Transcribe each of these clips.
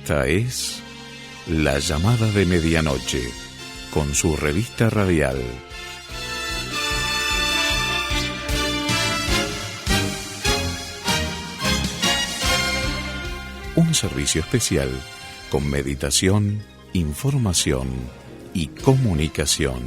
Esta es La Llamada de Medianoche, con su revista radial. Un servicio especial con meditación, información y comunicación.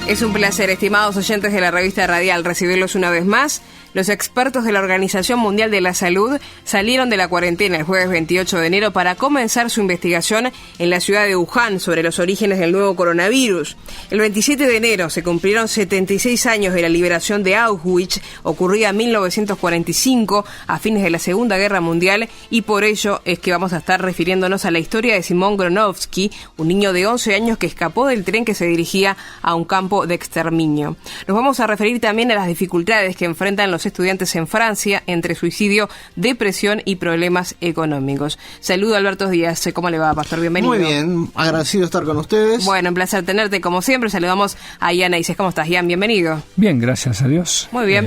Es un placer, estimados oyentes de la revista radial, recibirlos una vez más. Los expertos de la Organización Mundial de la Salud salieron de la cuarentena el jueves 28 de enero para comenzar su investigación en la ciudad de Wuhan sobre los orígenes del nuevo coronavirus. El 27 de enero se cumplieron 76 años de la liberación de Auschwitz, ocurrida en 1945, a fines de la Segunda Guerra Mundial, y por ello es que vamos a estar refiriéndonos a la historia de Simón Gronovsky, un niño de 11 años que escapó del tren que se dirigía a un campo de exterminio. Nos vamos a referir también a las dificultades que enfrentan los estudiantes en Francia entre suicidio, depresión y problemas económicos. Saludo a Alberto Díaz. ¿Cómo le va, Pastor? Bienvenido. Muy bien, agradecido de estar con ustedes. Bueno, un placer tenerte como siempre. Saludamos a Ian Aices. ¿Cómo estás, Ian? Bienvenido. Bien, gracias a Dios. Muy bien.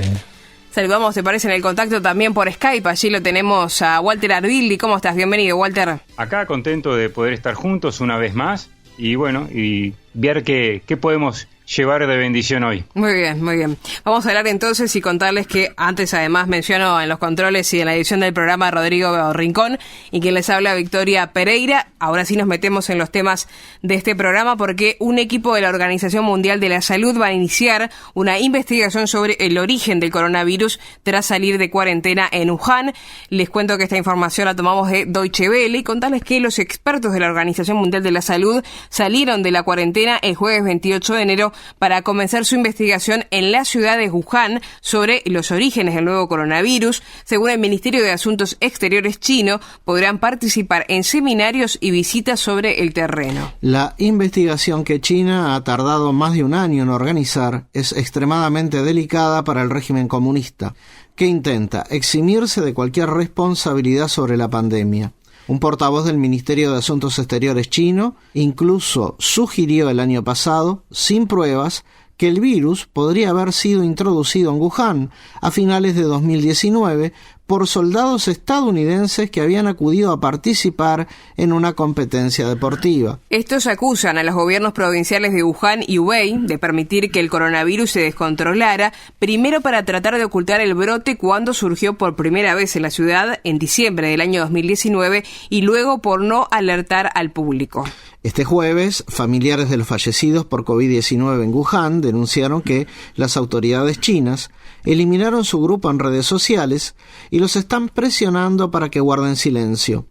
Saludamos, ¿te parece, en el contacto también por Skype? Allí lo tenemos a Walter Arbildi. ¿Cómo estás? Bienvenido, Walter. Acá contento de poder estar juntos una vez más y bueno, y ver qué podemos llevar de bendición hoy. Muy bien, muy bien. Vamos a hablar entonces y contarles que antes además menciono en los controles y en la edición del programa Rodrigo Rincón y quien les habla Victoria Pereira. Ahora sí nos metemos en los temas de este programa porque un equipo de la Organización Mundial de la Salud va a iniciar una investigación sobre el origen del coronavirus tras salir de cuarentena en Wuhan. Les cuento que esta información la tomamos de Deutsche Welle y contarles que los expertos de la Organización Mundial de la Salud salieron de la cuarentena el jueves 28 de enero para comenzar su investigación en la ciudad de Wuhan sobre los orígenes del nuevo coronavirus. Según el Ministerio de Asuntos Exteriores chino, podrán participar en seminarios y visitas sobre el terreno. La investigación que China ha tardado más de un año en organizar es extremadamente delicada para el régimen comunista, que intenta eximirse de cualquier responsabilidad sobre la pandemia. Un portavoz del Ministerio de Asuntos Exteriores chino incluso sugirió el año pasado, sin pruebas, que el virus podría haber sido introducido en Wuhan a finales de 2019 por soldados estadounidenses que habían acudido a participar en una competencia deportiva. Estos acusan a los gobiernos provinciales de Wuhan y Hubei de permitir que el coronavirus se descontrolara, primero para tratar de ocultar el brote cuando surgió por primera vez en la ciudad en diciembre del año 2019 y luego por no alertar al público. Este jueves, familiares de los fallecidos por COVID-19 en Wuhan denunciaron que las autoridades chinas eliminaron su grupo en redes sociales y los están presionando para que guarden silencio.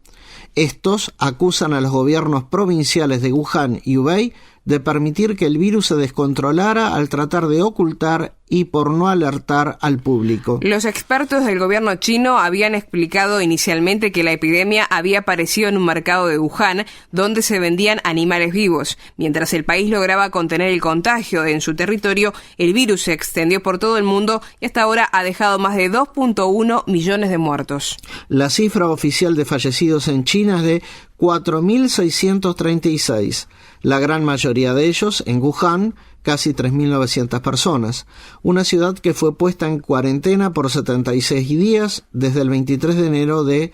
Estos acusan a los gobiernos provinciales de Wuhan y Hubei de permitir que el virus se descontrolara al tratar de ocultar y por no alertar al público. Los expertos del gobierno chino habían explicado inicialmente que la epidemia había aparecido en un mercado de Wuhan donde se vendían animales vivos. Mientras el país lograba contener el contagio en su territorio, el virus se extendió por todo el mundo y hasta ahora ha dejado más de 2.1 millones de muertos. La cifra oficial de fallecidos en China es de 4.636, la gran mayoría de ellos en Wuhan, casi 3.900 personas, una ciudad que fue puesta en cuarentena por 76 días desde el 23 de enero de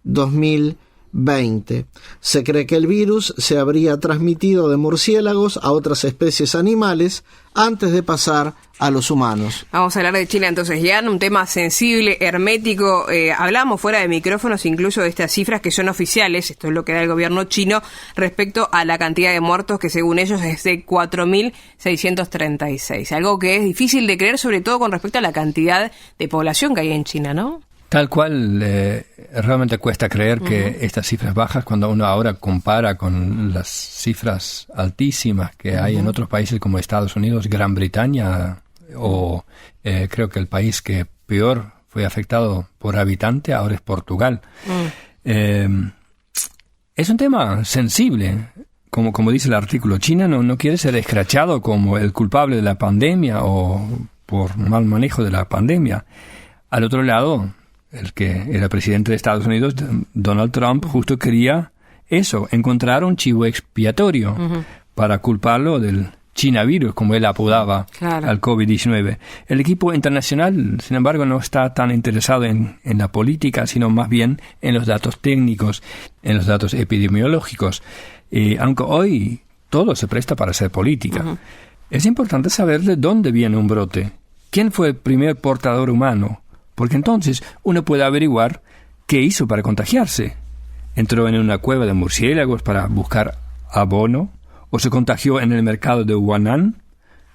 2020. Se cree que el virus se habría transmitido de murciélagos a otras especies animales antes de pasar a los humanos. Vamos a hablar de China entonces, ya un tema sensible, hermético. Hablamos fuera de micrófonos incluso de estas cifras que son oficiales, esto es lo que da el gobierno chino, respecto a la cantidad de muertos que según ellos es de 4.636. Algo que es difícil de creer, sobre todo con respecto a la cantidad de población que hay en China, ¿no? Tal cual, realmente cuesta creer que estas cifras bajas, cuando uno ahora compara con las cifras altísimas que hay en otros países como Estados Unidos, Gran Bretaña, o creo que el país que peor fue afectado por habitante ahora es Portugal. Es un tema sensible. Como dice el artículo, China no quiere ser escrachado como el culpable de la pandemia o por mal manejo de la pandemia. Al otro lado, el que era presidente de Estados Unidos, Donald Trump, justo quería eso, encontrar un chivo expiatorio para culparlo del China virus, como él apodaba al COVID-19. El equipo internacional, sin embargo, no está tan interesado en la política, sino más bien en los datos técnicos, en los datos epidemiológicos. Aunque hoy todo se presta para hacer política. Uh-huh. Es importante saber de dónde viene un brote. ¿Quién fue el primer portador humano? Porque entonces uno puede averiguar qué hizo para contagiarse. ¿Entró en una cueva de murciélagos para buscar abono? ¿O se contagió en el mercado de Huanan,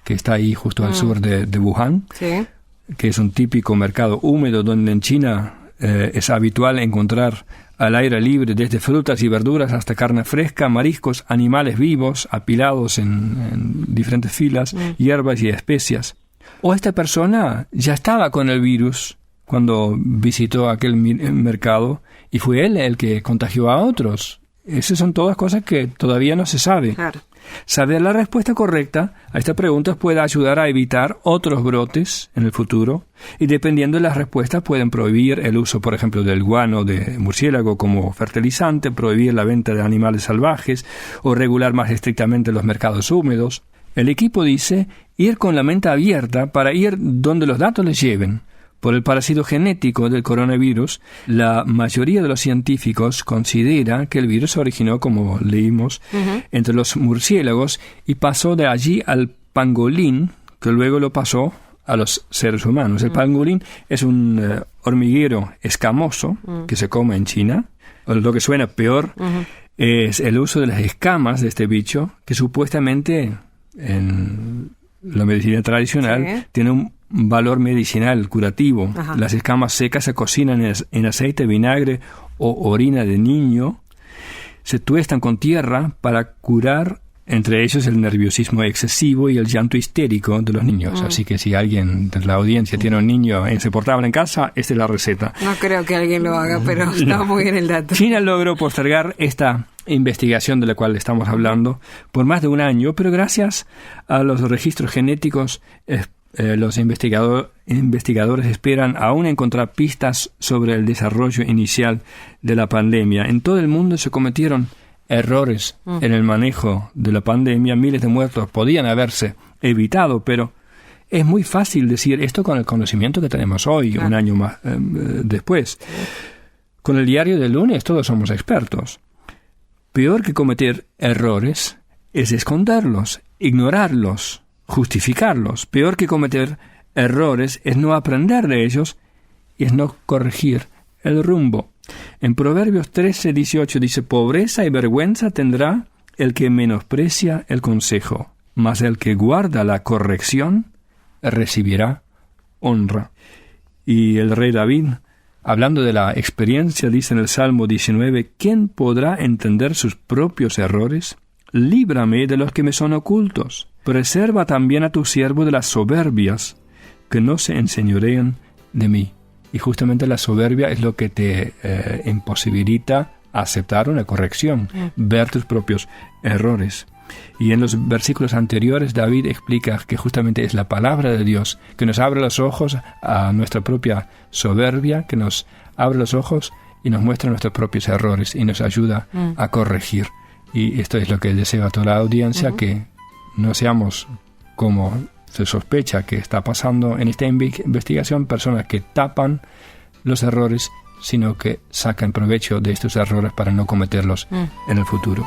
que está ahí justo al sur de Wuhan, sí, que es un típico mercado húmedo donde en China es habitual encontrar al aire libre desde frutas y verduras hasta carne fresca, mariscos, animales vivos apilados en diferentes filas, hierbas y especias? ¿O esta persona ya estaba con el virus cuando visitó aquel mercado y fue él el que contagió a otros? Esas son todas cosas que todavía no se sabe. Claro. Saber la respuesta correcta a estas preguntas puede ayudar a evitar otros brotes en el futuro, y dependiendo de las respuestas pueden prohibir el uso, por ejemplo, del guano de murciélago como fertilizante, prohibir la venta de animales salvajes o regular más estrictamente los mercados húmedos. El equipo dice ir con la mente abierta para ir donde los datos les lleven. Por el parásito genético del coronavirus, la mayoría de los científicos considera que el virus se originó, como leímos, entre los murciélagos y pasó de allí al pangolín, que luego lo pasó a los seres humanos. El pangolín es un hormiguero escamoso que se come en China. Lo que suena peor es el uso de las escamas de este bicho, que supuestamente en la medicina tradicional tiene un valor medicinal curativo. Ajá. Las escamas secas se cocinan en aceite, vinagre o orina de niño. Se tuestan con tierra para curar, entre ellos, el nerviosismo excesivo y el llanto histérico de los niños. Así que si alguien de la audiencia tiene un niño insoportable en casa, esta es la receta. No creo que alguien lo haga, pero está muy bien el dato. China logró postergar esta investigación de la cual estamos hablando por más de un año, pero gracias a los registros genéticos los investigadores esperan aún encontrar pistas sobre el desarrollo inicial de la pandemia. En todo el mundo se cometieron errores en el manejo de la pandemia. Miles de muertos podían haberse evitado, pero es muy fácil decir esto con el conocimiento que tenemos hoy, un año más después. Con el diario del lunes todos somos expertos. Peor que cometer errores es esconderlos, ignorarlos, justificarlos. Peor que cometer errores es no aprender de ellos y es no corregir el rumbo. En Proverbios 13:18 dice: pobreza y vergüenza tendrá el que menosprecia el consejo, mas el que guarda la corrección recibirá honra. Y el rey David, hablando de la experiencia, dice en el Salmo 19: ¿quién podrá entender sus propios errores? Líbrame de los que me son ocultos. Preserva también a tu siervo de las soberbias, que no se enseñoreen de mí. Y justamente la soberbia es lo que te imposibilita aceptar una corrección, ver tus propios errores. Y en los versículos anteriores David explica que justamente es la palabra de Dios que nos abre los ojos a nuestra propia soberbia, que nos abre los ojos y nos muestra nuestros propios errores y nos ayuda a corregir. Y esto es lo que deseo a toda la audiencia, que no seamos como se sospecha que está pasando en esta investigación, personas que tapan los errores, sino que sacan provecho de estos errores para no cometerlos en el futuro.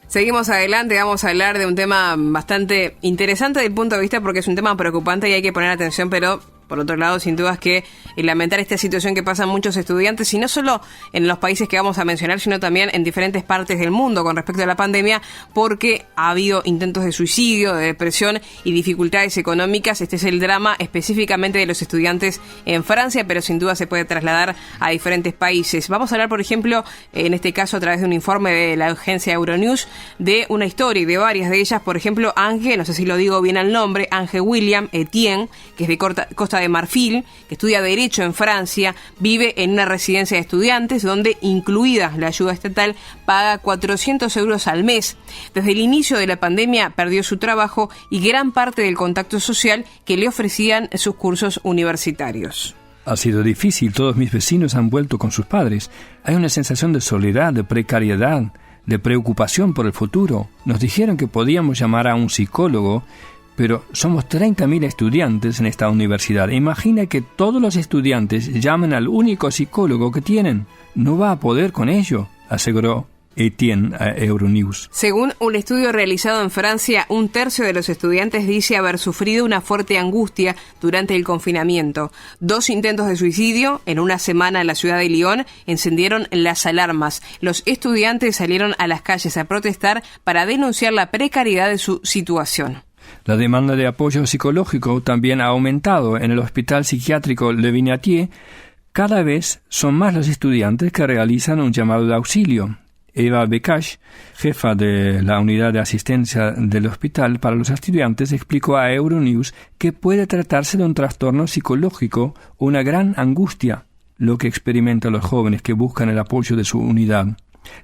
Seguimos adelante, vamos a hablar de un tema bastante interesante desde el punto de vista, porque es un tema preocupante y hay que poner atención, pero por otro lado, sin duda es que lamentar esta situación que pasan muchos estudiantes, y no solo en los países que vamos a mencionar, sino también en diferentes partes del mundo con respecto a la pandemia, porque ha habido intentos de suicidio, de depresión y dificultades económicas. Este es el drama específicamente de los estudiantes en Francia, pero sin duda se puede trasladar a diferentes países. Vamos a hablar, por ejemplo, en este caso a través de un informe de la agencia Euronews, de una historia y de varias de ellas. Por ejemplo, Ange, no sé si lo digo bien el nombre, Ange William Etienne, que es de Costa de Marfil, que estudia Derecho en Francia, vive en una residencia de estudiantes donde, incluida la ayuda estatal, paga 400 euros al mes. Desde el inicio de la pandemia perdió su trabajo y gran parte del contacto social que le ofrecían sus cursos universitarios. Ha sido difícil, todos mis vecinos han vuelto con sus padres. Hay una sensación de soledad, de precariedad, de preocupación por el futuro. Nos dijeron que podíamos llamar a un psicólogo, pero somos 30.000 estudiantes en esta universidad. Imagina que todos los estudiantes llamen al único psicólogo que tienen. No va a poder con ello, aseguró Etienne a Euronews. Según un estudio realizado en Francia, 1/3 de los estudiantes dice haber sufrido una fuerte angustia durante el confinamiento. 2 intentos de suicidio en una semana en la ciudad de Lyon encendieron las alarmas. Los estudiantes salieron a las calles a protestar para denunciar la precariedad de su situación. La demanda de apoyo psicológico también ha aumentado. En el hospital psiquiátrico Le Vignatier, cada vez son más los estudiantes que realizan un llamado de auxilio. Eva Bekash, jefa de la unidad de asistencia del hospital para los estudiantes, explicó a Euronews que puede tratarse de un trastorno psicológico o una gran angustia, lo que experimentan los jóvenes que buscan el apoyo de su unidad.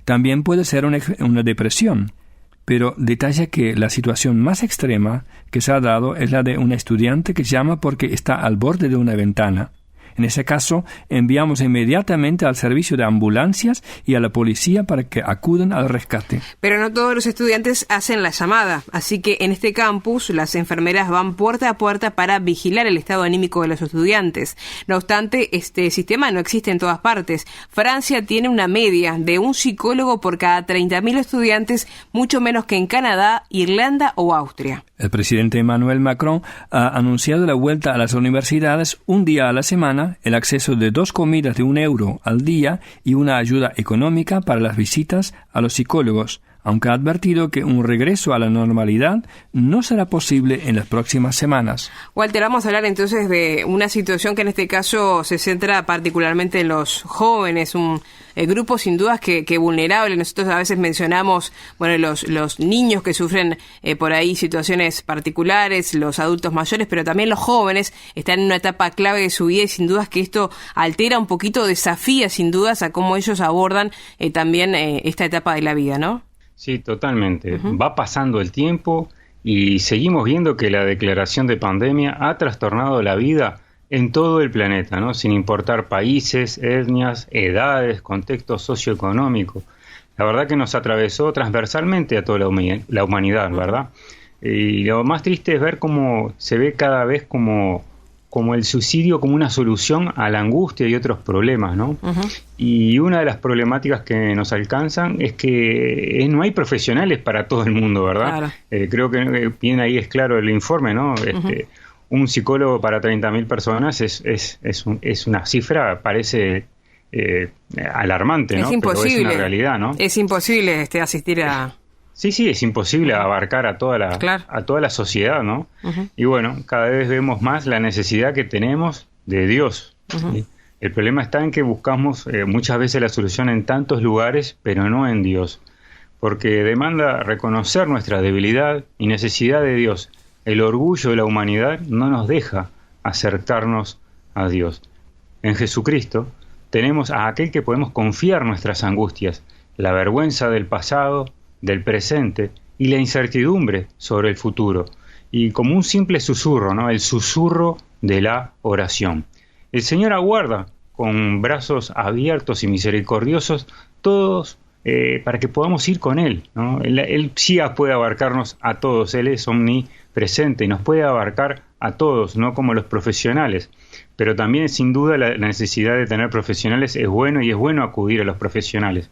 También puede ser una depresión, pero detalla que la situación más extrema que se ha dado es la de un estudiante que llama porque está al borde de una ventana. En ese caso, enviamos inmediatamente al servicio de ambulancias y a la policía para que acudan al rescate. Pero no todos los estudiantes hacen la llamada, así que en este campus las enfermeras van puerta a puerta para vigilar el estado anímico de los estudiantes. No obstante, este sistema no existe en todas partes. Francia tiene una media de un psicólogo por cada 30.000 estudiantes, mucho menos que en Canadá, Irlanda o Austria. El presidente Emmanuel Macron ha anunciado la vuelta a las universidades un día a la semana, el acceso de 2 comidas de €1 al día y una ayuda económica para las visitas a los psicólogos, aunque ha advertido que un regreso a la normalidad no será posible en las próximas semanas. Walter, vamos a hablar entonces de una situación que en este caso se centra particularmente en los jóvenes, un grupo sin dudas que vulnerable. Nosotros a veces mencionamos, los niños que sufren por ahí situaciones particulares, los adultos mayores, pero también los jóvenes están en una etapa clave de su vida y sin dudas que esto altera un poquito, desafía sin dudas a cómo ellos abordan también esta etapa de la vida, ¿no? Sí, totalmente. Va pasando el tiempo y seguimos viendo que la declaración de pandemia ha trastornado la vida en todo el planeta, ¿no? Sin importar países, etnias, edades, contexto socioeconómico. La verdad que nos atravesó transversalmente a toda la humanidad, ¿verdad? Y lo más triste es ver cómo se ve cada vez como el suicidio como una solución a la angustia y otros problemas, ¿no? Y una de las problemáticas que nos alcanzan es que no hay profesionales para todo el mundo, ¿verdad? Claro. Creo que bien ahí es claro el informe, ¿no? Un psicólogo para 30.000 personas es una cifra, parece alarmante, ¿no? Es imposible. Pero es una realidad, ¿no? Es imposible asistir a... Sí, es imposible abarcar a toda la sociedad, ¿no? Y bueno, cada vez vemos más la necesidad que tenemos de Dios. ¿Sí? El problema está en que buscamos muchas veces la solución en tantos lugares, pero no en Dios, porque demanda reconocer nuestra debilidad y necesidad de Dios. El orgullo de la humanidad no nos deja acercarnos a Dios. En Jesucristo tenemos a aquel que podemos confiar nuestras angustias, la vergüenza del pasado, del presente y la incertidumbre sobre el futuro, y como un simple susurro, ¿no? El susurro de la oración. El Señor aguarda con brazos abiertos y misericordiosos todos para que podamos ir con Él, ¿no? Él sí puede abarcarnos a todos, Él es omnipresente y nos puede abarcar a todos, no como los profesionales, pero también sin duda la necesidad de tener profesionales es bueno y es bueno acudir a los profesionales,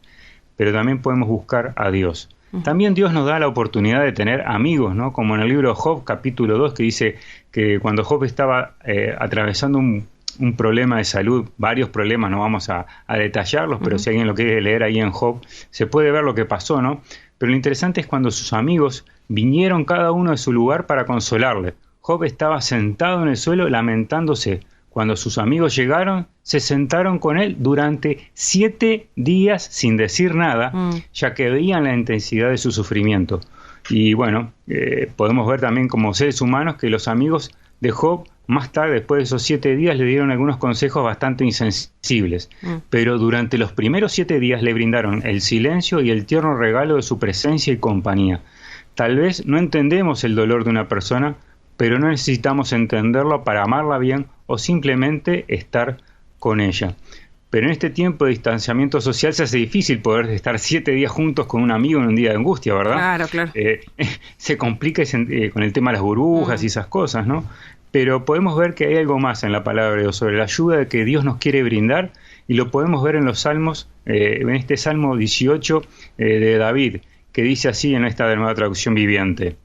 pero también podemos buscar a Dios. También Dios nos da la oportunidad de tener amigos, ¿no? Como en el libro de Job, capítulo 2, que dice que cuando Job estaba atravesando un problema de salud, varios problemas, no vamos a detallarlos, pero si alguien lo quiere leer ahí en Job, se puede ver lo que pasó, ¿no? Pero lo interesante es cuando sus amigos vinieron cada uno de su lugar para consolarle. Job estaba sentado en el suelo lamentándose. Cuando sus amigos llegaron, se sentaron con él durante 7 días sin decir nada, ya que veían la intensidad de su sufrimiento. Y bueno, podemos ver también como seres humanos que los amigos de Job, más tarde, después de esos 7 días, le dieron algunos consejos bastante insensibles. Pero durante los primeros 7 días le brindaron el silencio y el tierno regalo de su presencia y compañía. Tal vez no entendemos el dolor de una persona, pero no necesitamos entenderlo para amarla bien o simplemente estar con ella. Pero en este tiempo de distanciamiento social se hace difícil poder estar 7 días juntos con un amigo en un día de angustia, ¿verdad? Claro. Se complica con el tema de las burbujas y esas cosas, ¿no? Pero podemos ver que hay algo más en la palabra de Dios sobre la ayuda que Dios nos quiere brindar, y lo podemos ver en los salmos, en este Salmo 18 de David, que dice así en esta nueva traducción viviente: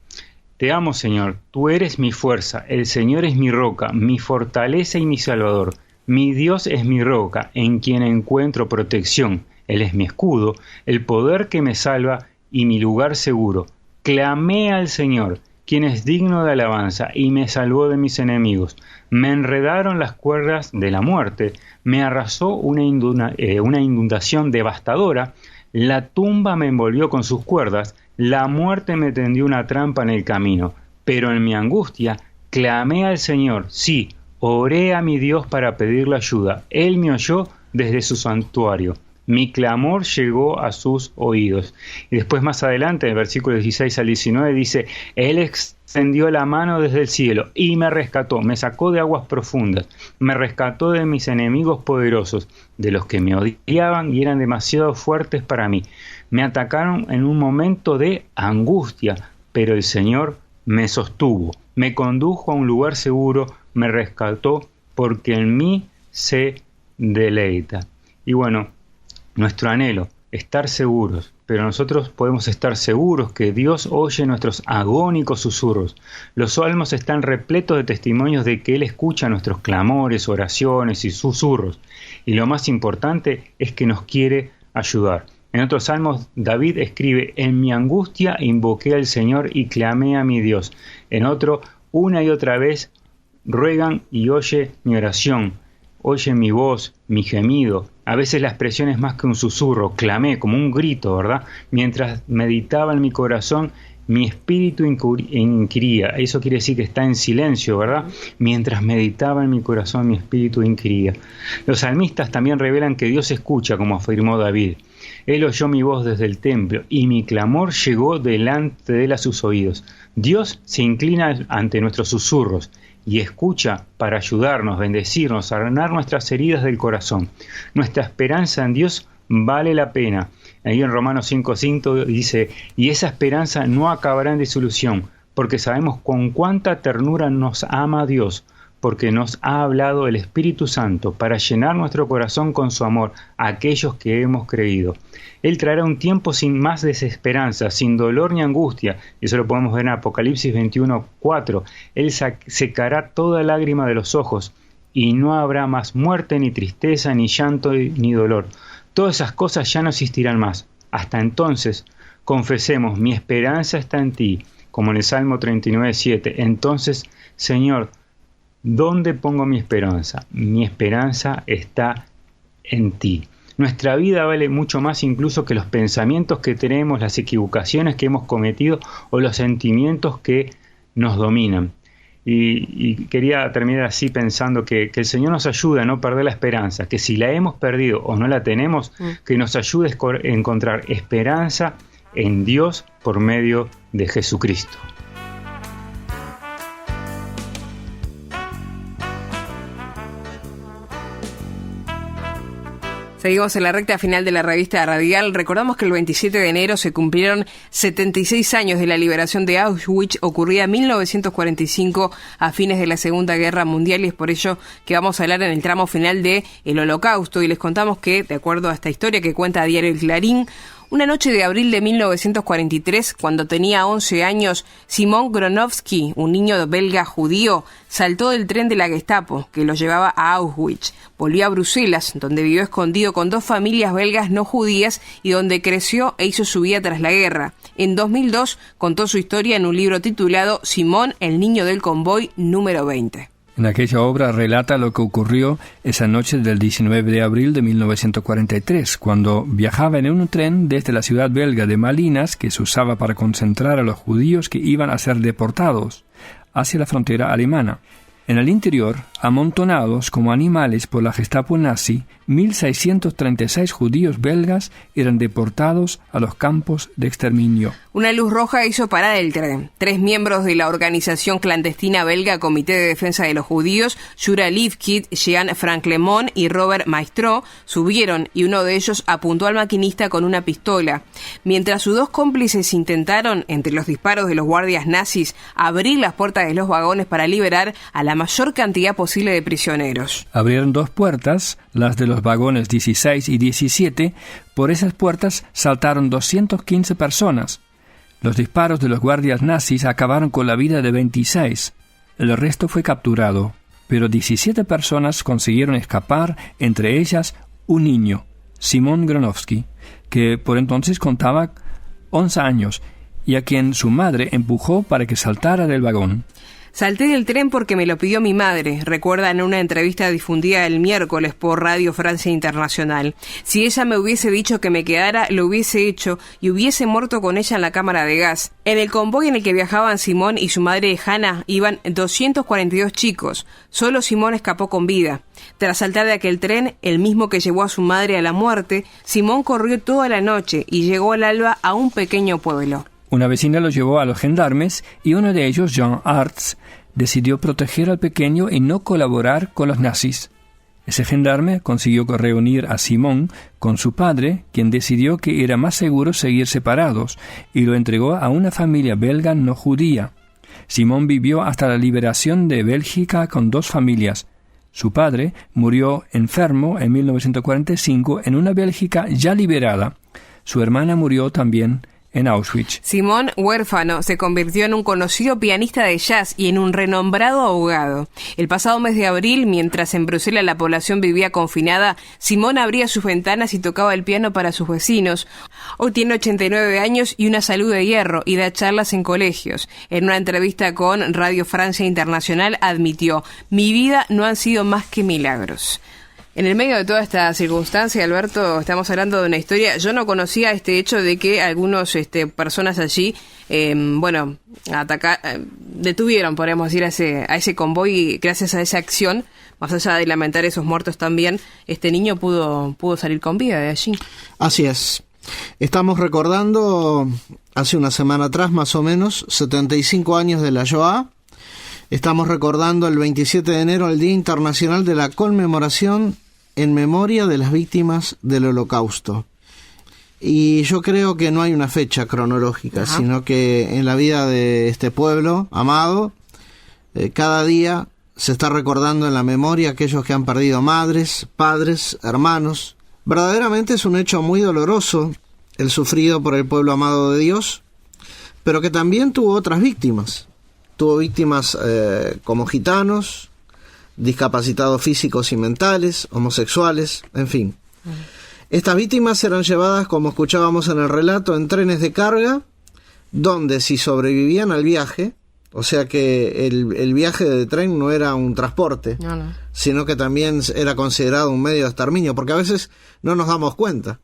Te amo, Señor, tú eres mi fuerza, el Señor es mi roca, mi fortaleza y mi salvador. Mi Dios es mi roca, en quien encuentro protección. Él es mi escudo, el poder que me salva y mi lugar seguro. Clamé al Señor, quien es digno de alabanza, y me salvó de mis enemigos. Me enredaron las cuerdas de la muerte, me arrasó una inundación devastadora, la tumba me envolvió con sus cuerdas, la muerte me tendió una trampa en el camino. Pero en mi angustia clamé al Señor, sí, oré a mi Dios para pedirle ayuda. Él me oyó desde su santuario. Mi clamor llegó a sus oídos. Y después más adelante, en el versículo 16 al 19, dice: Él extendió la mano desde el cielo y me rescató, me sacó de aguas profundas, me rescató de mis enemigos poderosos, de los que me odiaban y eran demasiado fuertes para mí. Me atacaron en un momento de angustia, pero el Señor me sostuvo, me condujo a un lugar seguro, me rescató, porque en mí se deleita. Y bueno, nuestro anhelo, estar seguros, pero nosotros podemos estar seguros que Dios oye nuestros agónicos susurros. Los salmos están repletos de testimonios de que Él escucha nuestros clamores, oraciones y susurros. Y lo más importante es que nos quiere ayudar. En otros salmos, David escribe: En mi angustia invoqué al Señor y clamé a mi Dios. En otro, una y otra vez, ruegan y oye mi oración. Oye mi voz, mi gemido. A veces la expresión es más que un susurro, clamé como un grito, ¿verdad? Mientras meditaba en mi corazón, mi espíritu inquiría. Eso quiere decir que está en silencio, ¿verdad? Mientras meditaba en mi corazón, mi espíritu inquiría. Los salmistas también revelan que Dios escucha, como afirmó David. Él oyó mi voz desde el templo y mi clamor llegó delante de él a sus oídos. Dios se inclina ante nuestros susurros y escucha para ayudarnos, bendecirnos, sanar nuestras heridas del corazón. Nuestra esperanza en Dios vale la pena. Ahí en Romanos 5:5 dice: y esa esperanza no acabará en disolución, porque sabemos con cuánta ternura nos ama Dios, porque nos ha hablado el Espíritu Santo para llenar nuestro corazón con su amor a aquellos que hemos creído. Él traerá un tiempo sin más desesperanza, sin dolor ni angustia. Eso lo podemos ver en Apocalipsis 21:4. Él secará toda lágrima de los ojos, y no habrá más muerte, ni tristeza, ni llanto, ni dolor. Todas esas cosas ya no existirán más. Hasta entonces, confesemos: mi esperanza está en ti, como en el Salmo 39:7. Entonces, Señor, ¿dónde pongo mi esperanza? Mi esperanza está en ti. Nuestra vida vale mucho más incluso que los pensamientos que tenemos, las equivocaciones que hemos cometido o los sentimientos que nos dominan. Y quería terminar así pensando que el Señor nos ayuda a no perder la esperanza, que si la hemos perdido o no la tenemos, que nos ayude a encontrar esperanza en Dios por medio de Jesucristo. Seguimos en la recta final de la revista Radial. Recordamos que el 27 de enero se cumplieron 76 años de la liberación de Auschwitz, ocurrida en 1945 a fines de la Segunda Guerra Mundial, y es por ello que vamos a hablar en el tramo final de el Holocausto, y les contamos que, de acuerdo a esta historia que cuenta Diario El Clarín, una noche de abril de 1943, cuando tenía 11 años, Simón Gronovsky, un niño belga judío, saltó del tren de la Gestapo, que lo llevaba a Auschwitz. Volvió a Bruselas, donde vivió escondido con 2 familias belgas no judías y donde creció e hizo su vida tras la guerra. En 2002 contó su historia en un libro titulado Simón, el niño del convoy número 20. En aquella obra relata lo que ocurrió esa noche del 19 de abril de 1943, cuando viajaba en un tren desde la ciudad belga de Malinas, que se usaba para concentrar a los judíos que iban a ser deportados, hacia la frontera alemana. En el interior, amontonados como animales por la Gestapo nazi, 1.636 judíos belgas eran deportados a los campos de exterminio. Una luz roja hizo parar el tren. 3 miembros de la organización clandestina belga Comité de Defensa de los Judíos, Jura Livkit, Jean Franclemont y Robert Maestro, subieron y uno de ellos apuntó al maquinista con una pistola. Mientras sus 2 cómplices intentaron, entre los disparos de los guardias nazis, abrir las puertas de los vagones para liberar a la mayor cantidad posible de prisioneros. Abrieron 2 puertas, las de los vagones 16 y 17. Por esas puertas saltaron 215 personas. Los disparos de los guardias nazis acabaron con la vida de 26. El resto fue capturado, pero 17 personas consiguieron escapar, entre ellas un niño, Simon Gronowski, que por entonces contaba 11 años, y a quien su madre empujó para que saltara del vagón. Salté del tren porque me lo pidió mi madre, recuerda en una entrevista difundida el miércoles por Radio Francia Internacional. Si ella me hubiese dicho que me quedara, lo hubiese hecho y hubiese muerto con ella en la cámara de gas. En el convoy en el que viajaban Simón y su madre Hannah iban 242 chicos. Solo Simón escapó con vida. Tras saltar de aquel tren, el mismo que llevó a su madre a la muerte, Simón corrió toda la noche y llegó al alba a un pequeño pueblo. Una vecina lo llevó a los gendarmes y uno de ellos, Jean Artz, decidió proteger al pequeño y no colaborar con los nazis. Ese gendarme consiguió reunir a Simón con su padre, quien decidió que era más seguro seguir separados, y lo entregó a una familia belga no judía. Simón vivió hasta la liberación de Bélgica con 2 familias. Su padre murió enfermo en 1945 en una Bélgica ya liberada. Su hermana murió también en Auschwitz. Simón, huérfano, se convirtió en un conocido pianista de jazz y en un renombrado abogado. El pasado mes de abril, mientras en Bruselas la población vivía confinada, Simón abría sus ventanas y tocaba el piano para sus vecinos. Hoy tiene 89 años y una salud de hierro y da charlas en colegios. En una entrevista con Radio Francia Internacional admitió: "Mi vida no han sido más que milagros". En el medio de toda esta circunstancia, Alberto, estamos hablando de una historia. Yo no conocía este hecho de que algunos personas allí, detuvieron, podríamos decir, a ese convoy, y gracias a esa acción, más allá de lamentar esos muertos también, este niño pudo salir con vida de allí. Así es. Estamos recordando, hace una semana atrás más o menos, 75 años de la Shoah. Estamos recordando el 27 de enero el Día Internacional de la Conmemoración en memoria de las víctimas del Holocausto. Y yo creo que no hay una fecha cronológica, sino que en la vida de este pueblo amado, cada día se está recordando en la memoria a aquellos que han perdido madres, padres, hermanos. Verdaderamente es un hecho muy doloroso el sufrido por el pueblo amado de Dios, pero que también tuvo otras víctimas. Tuvo víctimas como gitanos, discapacitados físicos y mentales, homosexuales, en fin. Estas víctimas eran llevadas, como escuchábamos en el relato, en trenes de carga, donde si sobrevivían al viaje, o sea que el viaje de tren no era un transporte, sino que también era considerado un medio de exterminio, porque a veces no nos damos cuenta.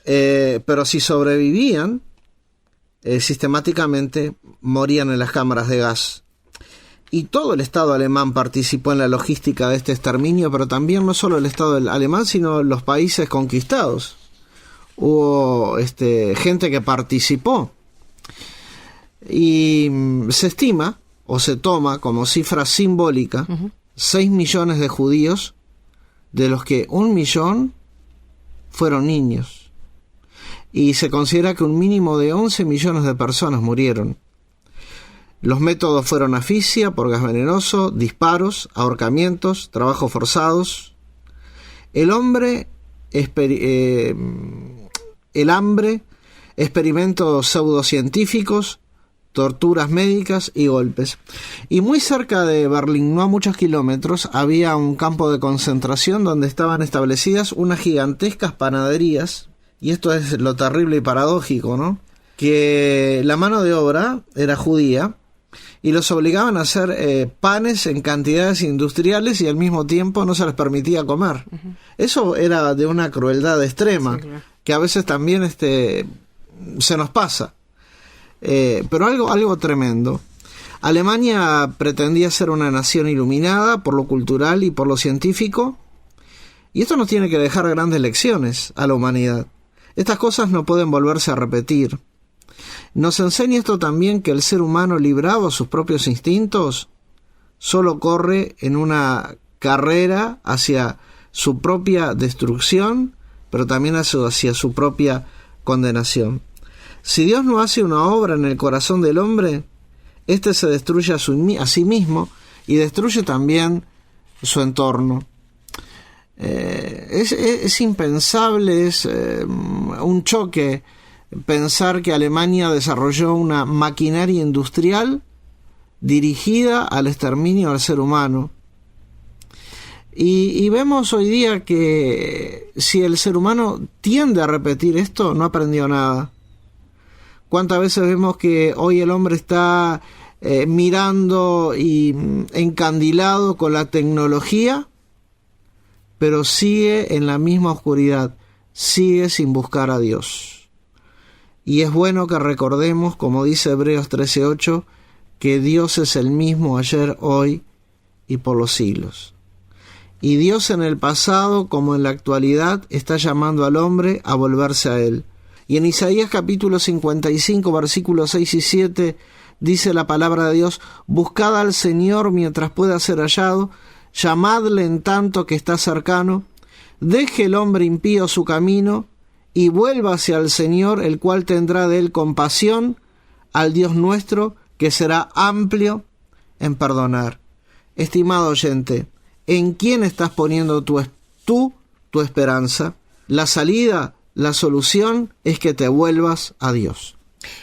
Pero si sobrevivían, sistemáticamente morían en las cámaras de gas. Y todo el Estado alemán participó en la logística de este exterminio, pero también no solo el Estado alemán, sino los países conquistados. Hubo gente que participó. Y se estima, o se toma como cifra simbólica, 6 millones de judíos, de los que 1 millón fueron niños. Y se considera que un mínimo de 11 millones de personas murieron. Los métodos fueron asfixia por gas venenoso, disparos, ahorcamientos, trabajos forzados. El hambre, experimentos pseudocientíficos, torturas médicas y golpes. Y muy cerca de Berlín, no a muchos kilómetros, había un campo de concentración donde estaban establecidas unas gigantescas panaderías. Y esto es lo terrible y paradójico, ¿no? Que la mano de obra era judía y los obligaban a hacer panes en cantidades industriales y al mismo tiempo no se les permitía comer. Eso era de una crueldad extrema, sí, claro, que a veces también se nos pasa. Pero algo tremendo. Alemania pretendía ser una nación iluminada por lo cultural y por lo científico, y esto nos tiene que dejar grandes lecciones a la humanidad. Estas cosas no pueden volverse a repetir. Nos enseña esto también que el ser humano, librado a sus propios instintos, solo corre en una carrera hacia su propia destrucción, pero también hacia su propia condenación. Si Dios no hace una obra en el corazón del hombre, éste se destruye a sí mismo y destruye también su entorno. Es impensable, es un choque pensar que Alemania desarrolló una maquinaria industrial dirigida al exterminio del ser humano. Y vemos hoy día que si el ser humano tiende a repetir esto, no aprendió nada. ¿Cuántas veces vemos que hoy el hombre está mirando y encandilado con la tecnología, pero sigue en la misma oscuridad, sigue sin buscar a Dios? Y es bueno que recordemos, como dice Hebreos 13:8, que Dios es el mismo ayer, hoy y por los siglos. Y Dios en el pasado como en la actualidad está llamando al hombre a volverse a Él. Y en Isaías capítulo 55, versículos 6 y 7, dice la palabra de Dios: buscad al Señor mientras pueda ser hallado, llamadle en tanto que está cercano, deje el hombre impío su camino, y vuélvase al Señor, el cual tendrá de él compasión, al Dios nuestro, que será amplio en perdonar. Estimado oyente, ¿en quién estás poniendo tu esperanza? La salida, la solución es que te vuelvas a Dios.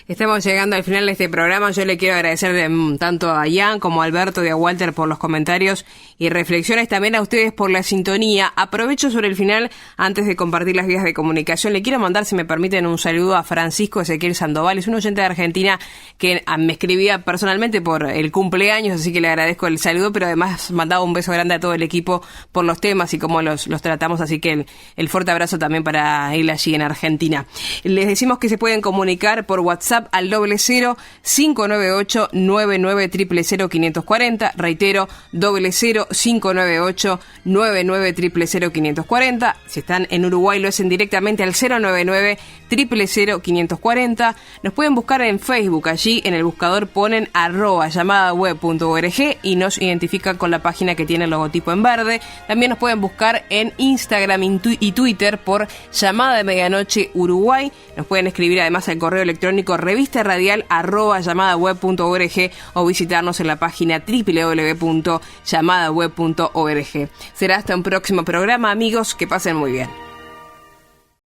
Estamos llegando al final de este programa. Yo le quiero agradecer tanto a Ian como a Alberto y a Walter por los comentarios y reflexiones, también a ustedes por la sintonía. Aprovecho sobre el final, antes de compartir las vías de comunicación, le quiero mandar, si me permiten, un saludo a Francisco Ezequiel Sandoval. Es un oyente de Argentina que me escribía personalmente por el cumpleaños, así que le agradezco el saludo, pero además mandaba un beso grande a todo el equipo por los temas y cómo los tratamos, así que el fuerte abrazo también para él allí en Argentina. Les decimos que se pueden comunicar por WhatsApp al 00-598-99000540. Reitero, 00-598-99000540. Si están en Uruguay, lo hacen directamente al 099-0000540. Nos pueden buscar en Facebook. Allí en el buscador ponen @llamadaweb.org y nos identifican con la página que tiene el logotipo en verde. También nos pueden buscar en Instagram y Twitter por Llamada de Medianoche Uruguay. Nos pueden escribir además al correo electrónico revistaradial@llamadaweb.org o visitarnos en la página www.llamadaweb.org. Será hasta un próximo programa, amigos, que pasen muy bien.